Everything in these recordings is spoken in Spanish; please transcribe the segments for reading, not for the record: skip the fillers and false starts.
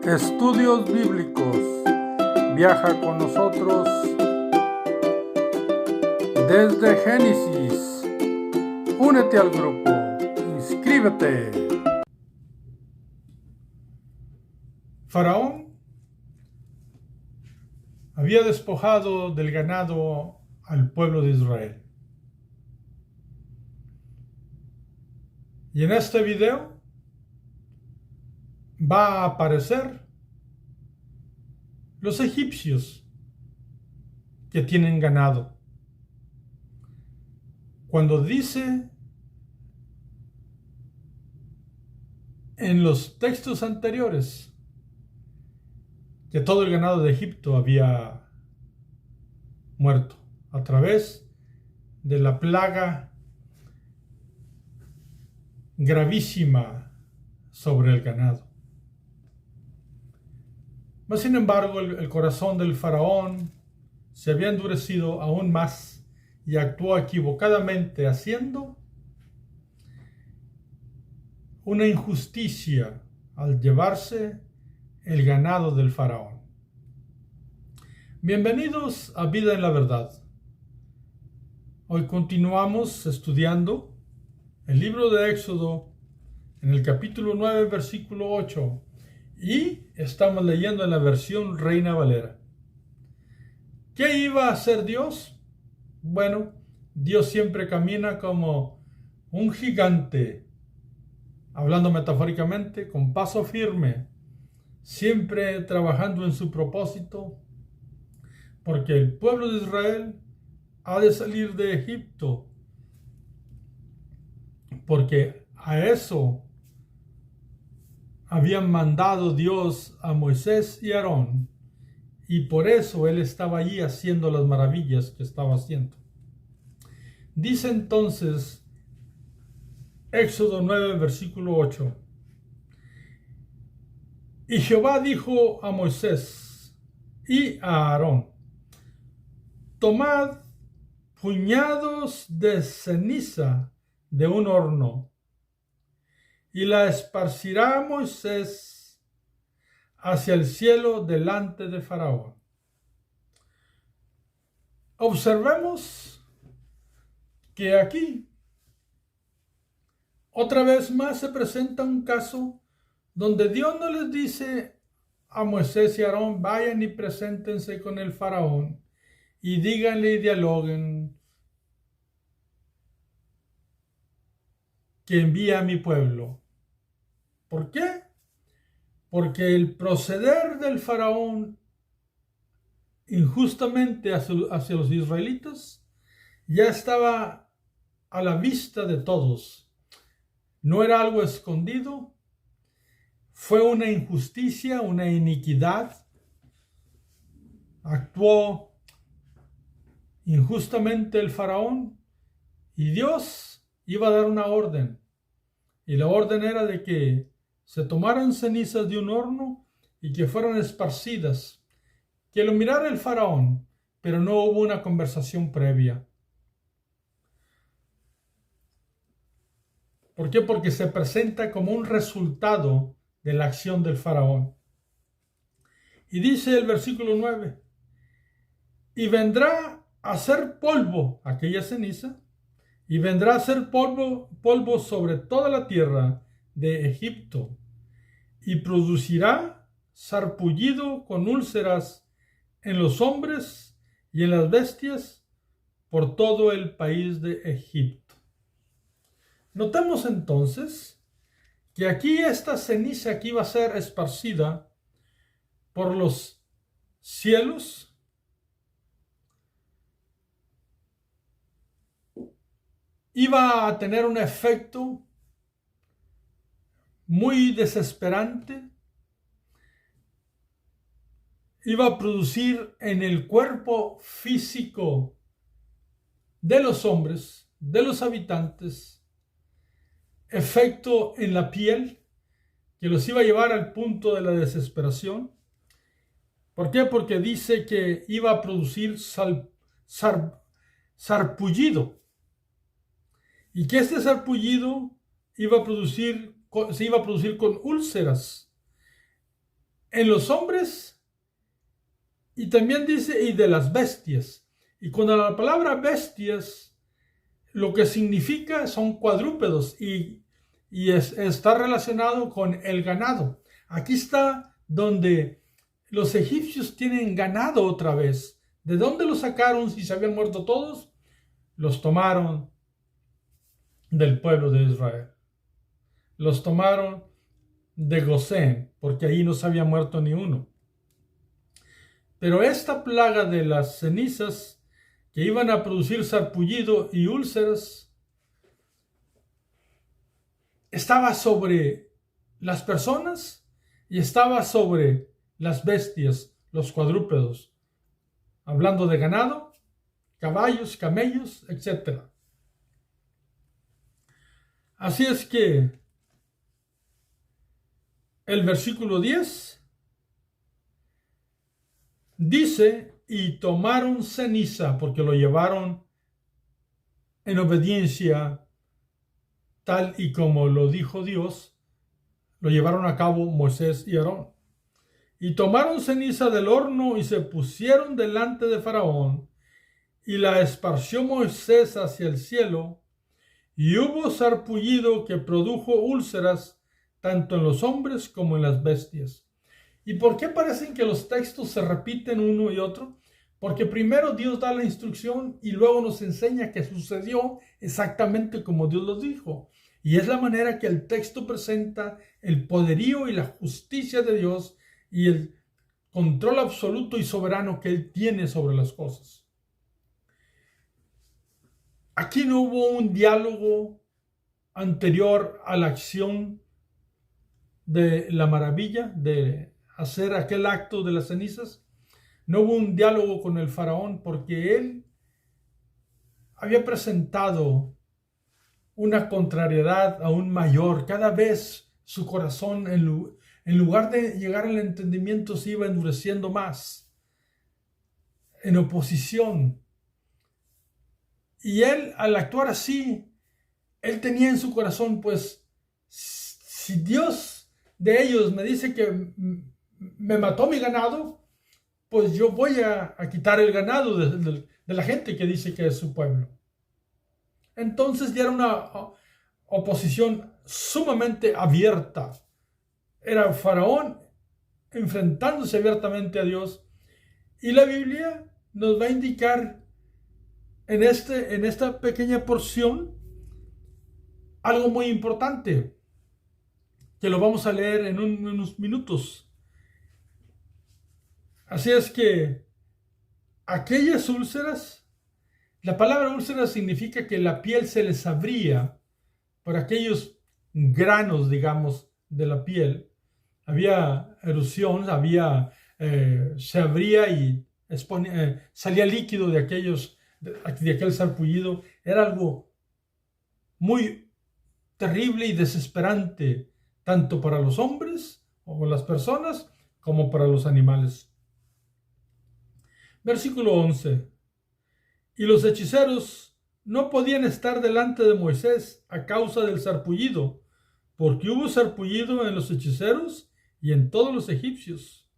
Estudios Bíblicos. Viaja con nosotros desde Génesis. Únete al grupo. Inscríbete. Faraón había despojado del ganado al pueblo de Israel. Y en este video va a aparecer los egipcios que tienen ganado. Cuando dice en los textos anteriores que todo el ganado de Egipto había muerto a través de la plaga gravísima sobre el ganado. Mas, sin embargo, el corazón del faraón se había endurecido aún más y actuó equivocadamente, haciendo una injusticia al llevarse el ganado del faraón. Bienvenidos a Vida en la Verdad. Hoy continuamos estudiando el libro de Éxodo en el capítulo 9, versículo 8. Y estamos leyendo en la versión Reina Valera. ¿Qué iba a hacer Dios? Bueno, Dios siempre camina como un gigante, hablando metafóricamente, con paso firme, siempre trabajando en su propósito, porque el pueblo de Israel ha de salir de Egipto, porque a eso habían mandado Dios a Moisés y Aarón, y por eso él estaba allí haciendo las maravillas que estaba haciendo. Dice entonces Éxodo 9, versículo 8. Y Jehová dijo a Moisés y a Aarón: tomad puñados de ceniza de un horno, y la esparcirá Moisés hacia el cielo delante de Faraón. Observemos que aquí otra vez más se presenta un caso donde Dios no les dice a Moisés y Aarón: vayan y preséntense con el Faraón y díganle y dialoguen que envía a mi pueblo. ¿Por qué? Porque el proceder del faraón injustamente hacia los israelitas ya estaba a la vista de todos. No era algo escondido, fue una injusticia, una iniquidad. Actuó injustamente el faraón y Dios iba a dar una orden. Y la orden era de que se tomaran cenizas de un horno y que fueran esparcidas, que lo mirara el faraón, pero no hubo una conversación previa. ¿Por qué? Porque se presenta como un resultado de la acción del faraón. Y dice el versículo 9: y vendrá a ser polvo aquella ceniza, y vendrá a ser polvo sobre toda la tierra de Egipto, y producirá sarpullido con úlceras en los hombres y en las bestias por todo el país de Egipto. Notemos entonces que aquí esta ceniza que iba a ser esparcida por los cielos iba a tener un efecto muy desesperante. Iba a producir en el cuerpo físico de los hombres, de los habitantes, efecto en la piel que los iba a llevar al punto de la desesperación. ¿Por qué? Porque dice que iba a producir sarpullido, y que este sarpullido se iba a producir con úlceras en los hombres, y también dice, y de las bestias. Y cuando la palabra bestias, lo que significa son cuadrúpedos y está relacionado con el ganado. Aquí está donde los egipcios tienen ganado otra vez. ¿De dónde los sacaron si se habían muerto todos? Los tomaron del pueblo de Israel. Los tomaron de Gosén, porque ahí no se había muerto ni uno. Pero esta plaga de las cenizas que iban a producir sarpullido y úlceras estaba sobre las personas y estaba sobre las bestias, los cuadrúpedos, hablando de ganado, caballos, camellos, etc. Así es que el versículo 10 dice, y tomaron ceniza, porque lo llevaron en obediencia tal y como lo dijo Dios, lo llevaron a cabo Moisés y Aarón. Y tomaron ceniza del horno y se pusieron delante de Faraón, y la esparció Moisés hacia el cielo, y hubo sarpullido que produjo úlceras tanto en los hombres como en las bestias. ¿Y por qué parecen que los textos se repiten uno y otro? Porque primero Dios da la instrucción y luego nos enseña que sucedió exactamente como Dios lo dijo. Y es la manera que el texto presenta el poderío y la justicia de Dios y el control absoluto y soberano que Él tiene sobre las cosas. Aquí no hubo un diálogo anterior a la acción de la maravilla, de hacer aquel acto de las cenizas. No hubo un diálogo con el faraón porque él había presentado una contrariedad aún mayor. Cada vez su corazón, en lugar de llegar al entendimiento, se iba endureciendo más en oposición. Y él, al actuar así, él tenía en su corazón, pues, si Dios de ellos me dice que me mató mi ganado, pues yo voy a quitar el ganado de la gente que dice que es su pueblo. Entonces ya era una oposición sumamente abierta. Era Faraón enfrentándose abiertamente a Dios. Y la Biblia nos va a indicar en esta pequeña porción algo muy importante, que lo vamos a leer en unos minutos. Así es que aquellas úlceras, la palabra úlcera significa que la piel se les abría por aquellos granos, digamos, de la piel. Había erupción, se abría y salía líquido de aquel sarpullido. Era algo muy terrible y desesperante, tanto para los hombres o las personas, como para los animales. Versículo 11. Y los hechiceros no podían estar delante de Moisés a causa del sarpullido, porque hubo sarpullido en los hechiceros y en todos los egipcios.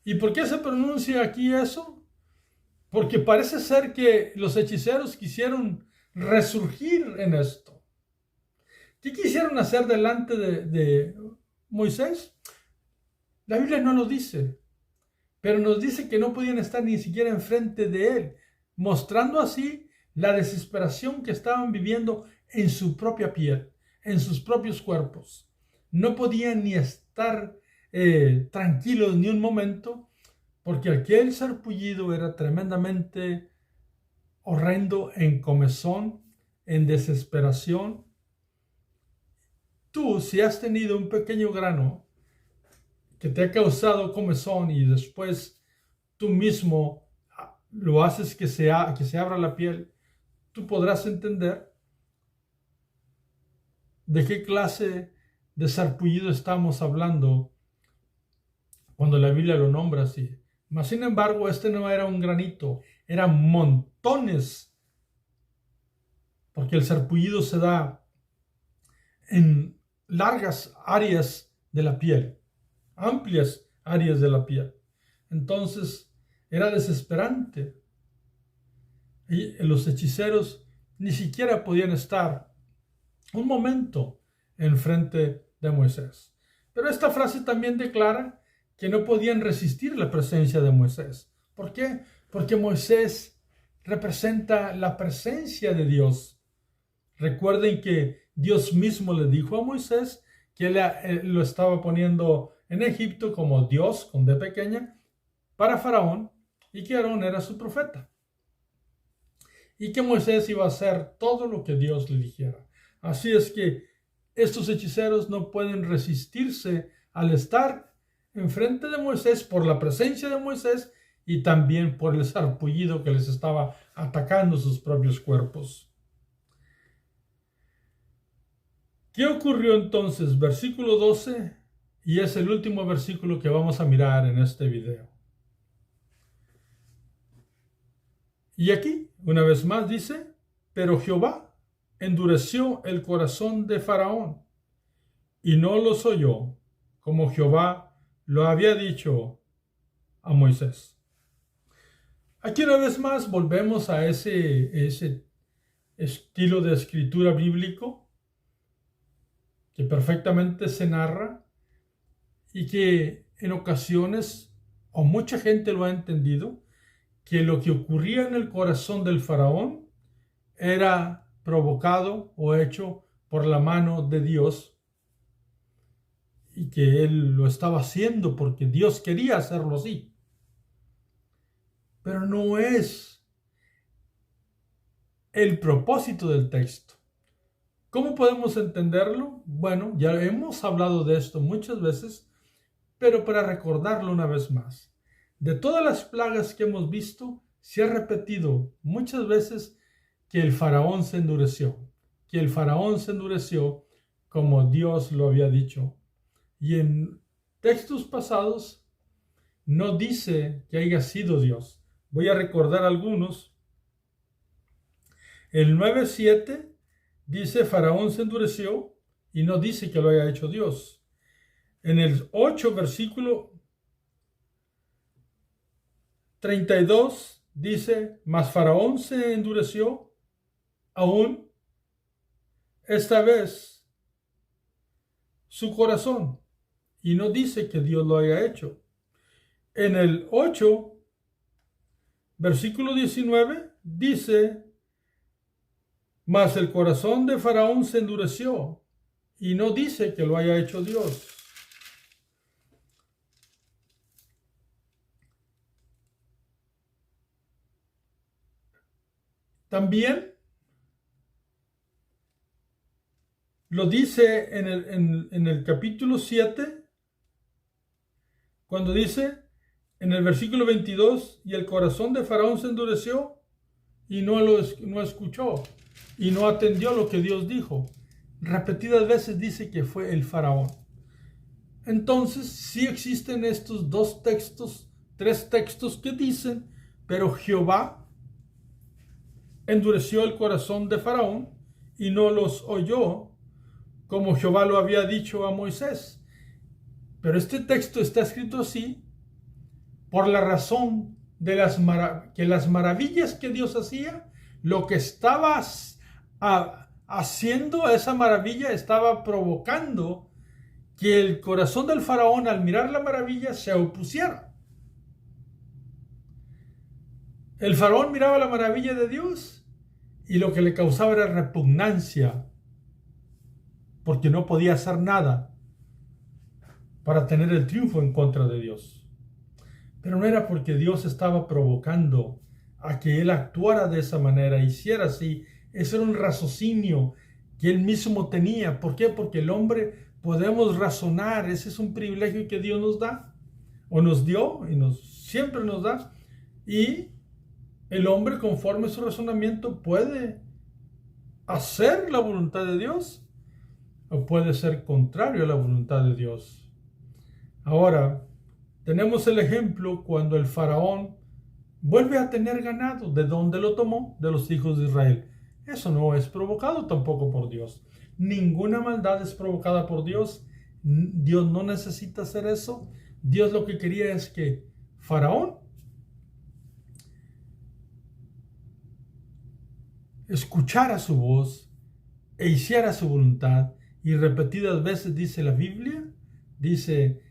¿Y por qué se pronuncia aquí eso? Porque parece ser que los hechiceros quisieron resurgir en esto. ¿Qué quisieron hacer delante de Moisés? La Biblia no lo dice, pero nos dice que no podían estar ni siquiera enfrente de él, mostrando así la desesperación que estaban viviendo en su propia piel, en sus propios cuerpos. No podían ni estar tranquilos ni un momento, porque aquel sarpullido era tremendamente horrendo en comezón, en desesperación. Tú, si has tenido un pequeño grano que te ha causado comezón y después tú mismo lo haces que se abra la piel, tú podrás entender de qué clase de sarpullido estamos hablando cuando la Biblia lo nombra así. Mas, sin embargo, este no era un granito, eran montones, porque el sarpullido se da en largas áreas de la piel. amplias áreas de la piel. Entonces era desesperante. Y los hechiceros ni siquiera podían estar un momento enfrente de Moisés. Pero esta frase también declara que no podían resistir la presencia de Moisés. ¿Por qué? Porque Moisés representa la presencia de Dios. Recuerden que Dios mismo le dijo a Moisés que él lo estaba poniendo en Egipto como Dios, con D pequeña, para Faraón, y que Aarón era su profeta. Y que Moisés iba a hacer todo lo que Dios le dijera. Así es que estos hechiceros no pueden resistirse al estar enfrente de Moisés por la presencia de Moisés y también por el sarpullido que les estaba atacando sus propios cuerpos. ¿Qué ocurrió entonces? Versículo 12, y es el último versículo que vamos a mirar en este video. Y aquí, una vez más dice, pero Jehová endureció el corazón de Faraón y no los oyó, como Jehová lo había dicho a Moisés. Aquí una vez más volvemos a ese estilo de escritura bíblico que perfectamente se narra y que en ocasiones, o mucha gente lo ha entendido, que lo que ocurría en el corazón del faraón era provocado o hecho por la mano de Dios y que él lo estaba haciendo porque Dios quería hacerlo así. Pero no es el propósito del texto. ¿Cómo podemos entenderlo? Bueno, ya hemos hablado de esto muchas veces, pero para recordarlo una vez más. De todas las plagas que hemos visto, se ha repetido muchas veces que el faraón se endureció, como Dios lo había dicho. Y en textos pasados no dice que haya sido Dios. Voy a recordar algunos. El 9:7 dice faraón se endureció y no dice que lo haya hecho Dios. En el 8 versículo 32 dice, mas Faraón se endureció aún esta vez su corazón y no dice que Dios lo haya hecho. En el 8, versículo 19, dice, mas el corazón de Faraón se endureció y no dice que lo haya hecho Dios. También lo dice en el capítulo 7, cuando dice en el versículo 22, y el corazón de Faraón se endureció y no escuchó y no atendió lo que Dios dijo. Repetidas veces dice que fue el Faraón. Entonces, sí existen estos tres textos que dicen, pero Jehová endureció el corazón de Faraón y no los oyó, como Jehová lo había dicho a Moisés. Pero este texto está escrito así por la razón de que las maravillas que Dios hacía, lo que estaba haciendo esa maravilla estaba provocando que el corazón del faraón al mirar la maravilla se opusiera. El faraón miraba la maravilla de Dios y lo que le causaba era repugnancia, porque no podía hacer nada para tener el triunfo en contra de Dios. Pero no era porque Dios estaba provocando a que él actuara de esa manera, hiciera así. Eso era un raciocinio que él mismo tenía. ¿Por qué? Porque el hombre podemos razonar. Ese es un privilegio que Dios nos da, o nos dio, y siempre nos da. Y el hombre, conforme a su razonamiento, puede hacer la voluntad de Dios o puede ser contrario a la voluntad de Dios. Ahora, tenemos el ejemplo cuando el faraón vuelve a tener ganado. ¿De dónde lo tomó? De los hijos de Israel. Eso no es provocado tampoco por Dios. Ninguna maldad es provocada por Dios, Dios no necesita hacer eso. Dios lo que quería es que Faraón escuchara su voz e hiciera su voluntad. Y repetidas veces dice la Biblia, dice,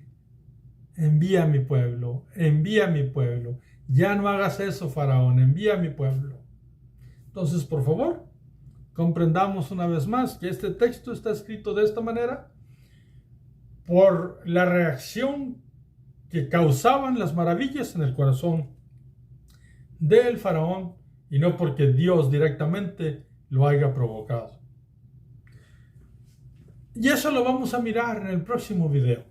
envía a mi pueblo, envía a mi pueblo. Ya no hagas eso, Faraón, envía a mi pueblo. Entonces, por favor, comprendamos una vez más que este texto está escrito de esta manera por la reacción que causaban las maravillas en el corazón del faraón y no porque Dios directamente lo haya provocado. Y eso lo vamos a mirar en el próximo video.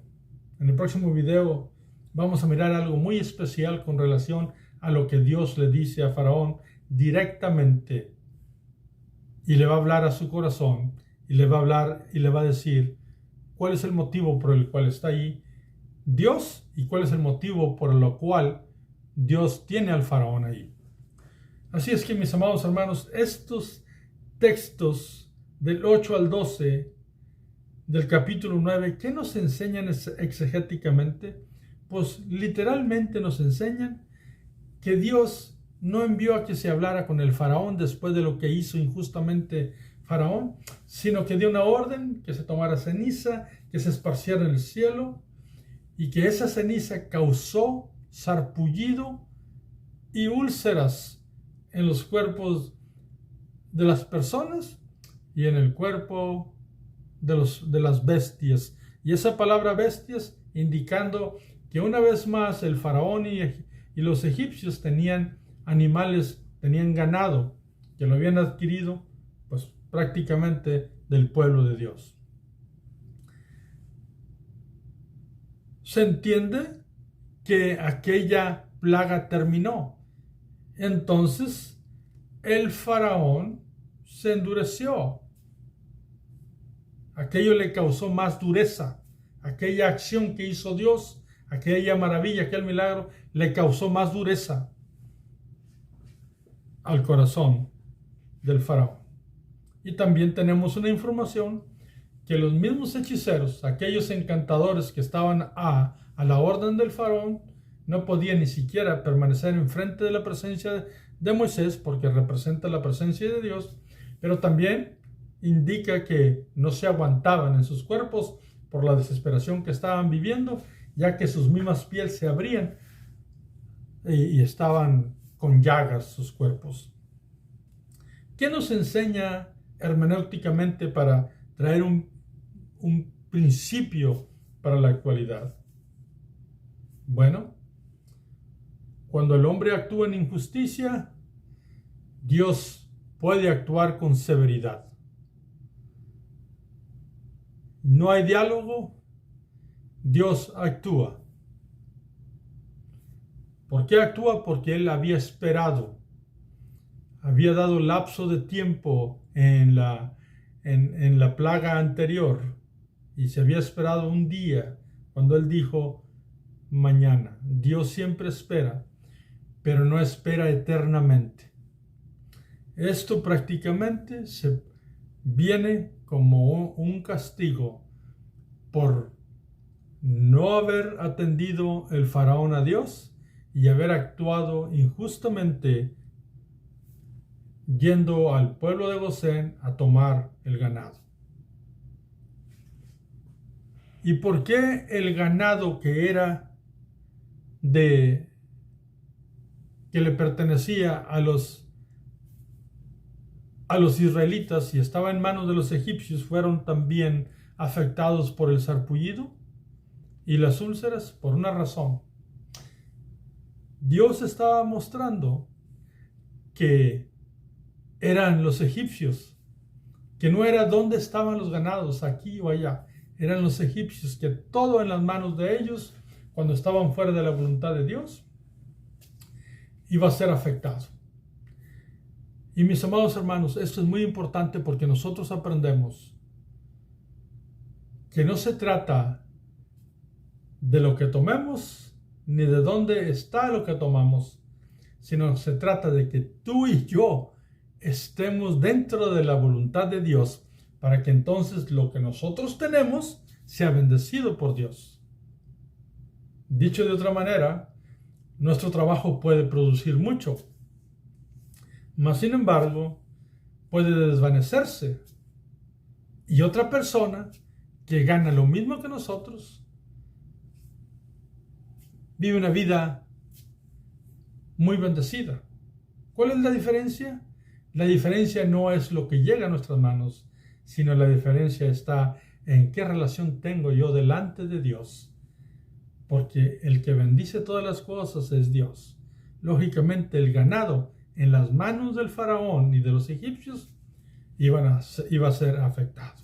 En el próximo video vamos a mirar algo muy especial con relación a lo que Dios le dice a Faraón directamente. Y le va a hablar a su corazón y le va a hablar y le va a decir cuál es el motivo por el cual está ahí Dios y cuál es el motivo por el cual Dios tiene al faraón ahí. Así es que, mis amados hermanos, estos textos del 8 al 12 del capítulo 9, ¿qué nos enseñan exegéticamente? Pues literalmente nos enseñan que Dios no envió a que se hablara con el faraón después de lo que hizo injustamente Faraón, sino que dio una orden que se tomara ceniza, que se esparciera en el cielo, y que esa ceniza causó sarpullido y úlceras en los cuerpos de las personas y en el cuerpo de las bestias. Y esa palabra bestias indicando que una vez más el faraón y los egipcios tenían animales, tenían ganado, que lo habían adquirido pues prácticamente del pueblo de Dios. Se entiende que aquella plaga terminó. Entonces el faraón se endureció. Aquello le causó más dureza. Aquella acción que hizo Dios, aquella maravilla, aquel milagro, le causó más dureza al corazón del faraón. Y también tenemos una información que los mismos hechiceros, aquellos encantadores que estaban a la orden del faraón, no podían ni siquiera permanecer enfrente de la presencia de Moisés, porque representa la presencia de Dios, pero también indica que no se aguantaban en sus cuerpos por la desesperación que estaban viviendo, ya que sus mismas pieles se abrían y estaban con llagas sus cuerpos. ¿Qué nos enseña hermenéuticamente para traer un principio para la actualidad? Bueno, cuando el hombre actúa en injusticia, Dios puede actuar con severidad. No hay diálogo, Dios actúa. ¿Por qué actúa? Porque Él había esperado, había dado lapso de tiempo en la plaga anterior y se había esperado un día cuando Él dijo mañana. Dios siempre espera, pero no espera eternamente. Esto prácticamente se viene como un castigo por no haber atendido el faraón a Dios y haber actuado injustamente yendo al pueblo de Gosén a tomar el ganado. ¿Y por qué el ganado que era que le pertenecía a los israelitas y estaba en manos de los egipcios fueron también afectados por el sarpullido y las úlceras? Por una razón. Dios estaba mostrando que eran los egipcios, que no era dónde estaban los ganados, aquí o allá. Eran los egipcios, que todo en las manos de ellos, cuando estaban fuera de la voluntad de Dios, iba a ser afectado. Y mis amados hermanos, esto es muy importante porque nosotros aprendemos que no se trata de lo que tomemos ni de dónde está lo que tomamos, sino se trata de que tú y yo estemos dentro de la voluntad de Dios para que entonces lo que nosotros tenemos sea bendecido por Dios. Dicho de otra manera, nuestro trabajo puede producir mucho, mas sin embargo puede desvanecerse, y otra persona que gana lo mismo que nosotros vive una vida muy bendecida. ¿Cuál es la diferencia? La diferencia no es lo que llega a nuestras manos, sino la diferencia está en qué relación tengo yo delante de Dios. Porque el que bendice todas las cosas es Dios. Lógicamente, el ganado en las manos del faraón y de los egipcios iba a ser afectado.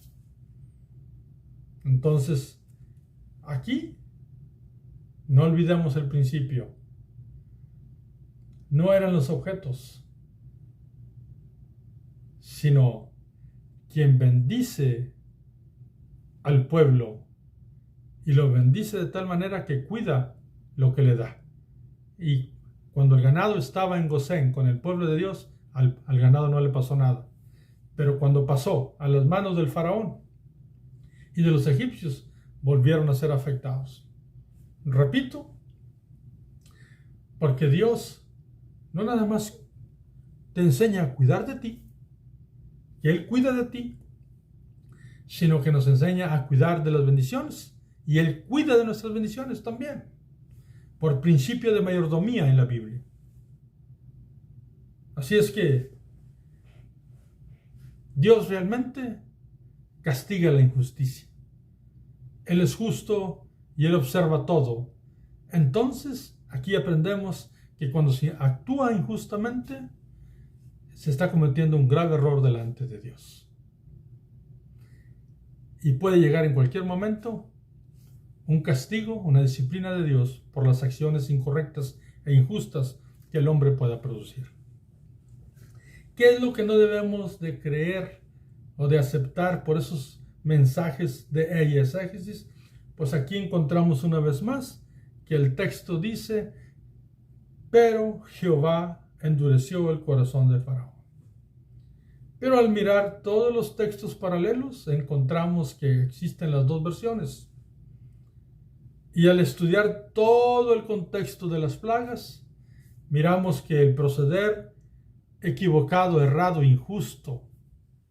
Entonces, aquí no olvidemos el principio. No eran los objetos, sino quien bendice al pueblo y lo bendice de tal manera que cuida lo que le da. Y cuando el ganado estaba en Gosén con el pueblo de Dios, al ganado no le pasó nada. Pero cuando pasó a las manos del faraón y de los egipcios, volvieron a ser afectados. Repito, porque Dios no nada más te enseña a cuidar de ti, que Él cuida de ti, sino que nos enseña a cuidar de las bendiciones, y Él cuida de nuestras bendiciones también, por principio de mayordomía en la Biblia. Así es que Dios realmente castiga la injusticia. Él es justo y Él observa todo. Entonces, aquí aprendemos que cuando se actúa injustamente, se está cometiendo un grave error delante de Dios. Y puede llegar en cualquier momento un castigo, una disciplina de Dios por las acciones incorrectas e injustas que el hombre pueda producir. ¿Qué es lo que no debemos de creer o de aceptar por esos mensajes de exégesis? Pues aquí encontramos una vez más que el texto dice: pero Jehová endureció el corazón de Faraón. Pero al mirar todos los textos paralelos, encontramos que existen las dos versiones. Y al estudiar todo el contexto de las plagas, miramos que el proceder equivocado, errado, injusto,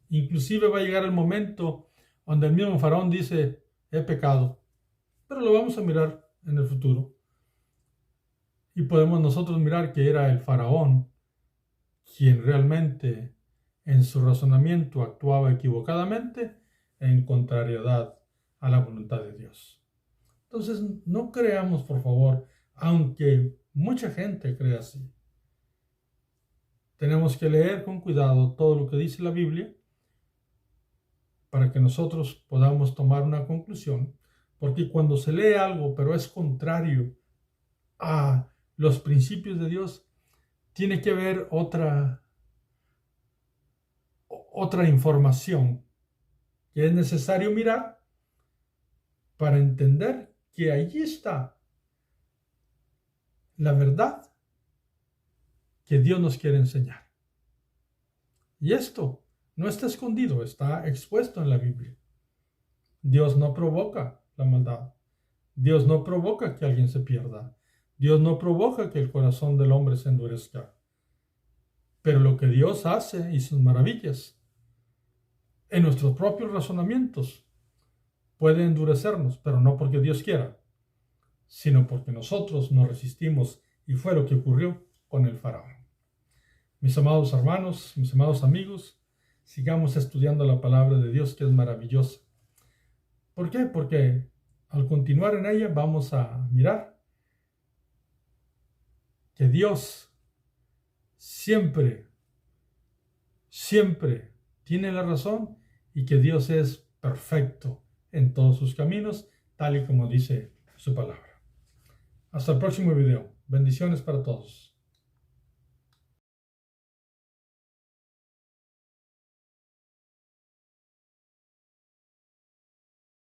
inclusive va a llegar el momento donde el mismo Faraón dice: he pecado. Pero lo vamos a mirar en el futuro. Y podemos nosotros mirar que era el Faraón quien realmente en su razonamiento actuaba equivocadamente en contrariedad a la voluntad de Dios. Entonces, no creamos, por favor, aunque mucha gente cree así. Tenemos que leer con cuidado todo lo que dice la Biblia para que nosotros podamos tomar una conclusión, porque cuando se lee algo pero es contrario a los principios de Dios, tiene que haber otra información que es necesario mirar para entender que allí está la verdad que Dios nos quiere enseñar. Y esto no está escondido, está expuesto en la Biblia. Dios no provoca la maldad. Dios no provoca que alguien se pierda. Dios no provoca que el corazón del hombre se endurezca. Pero lo que Dios hace y sus maravillas en nuestros propios razonamientos puede endurecernos, pero no porque Dios quiera, sino porque nosotros nos resistimos, y fue lo que ocurrió con el faraón. Mis amados hermanos, mis amados amigos, sigamos estudiando la palabra de Dios, que es maravillosa. ¿Por qué? Porque al continuar en ella vamos a mirar que Dios siempre tiene la razón, y que Dios es perfecto en todos sus caminos, tal y como dice su palabra. Hasta el próximo video. Bendiciones para todos.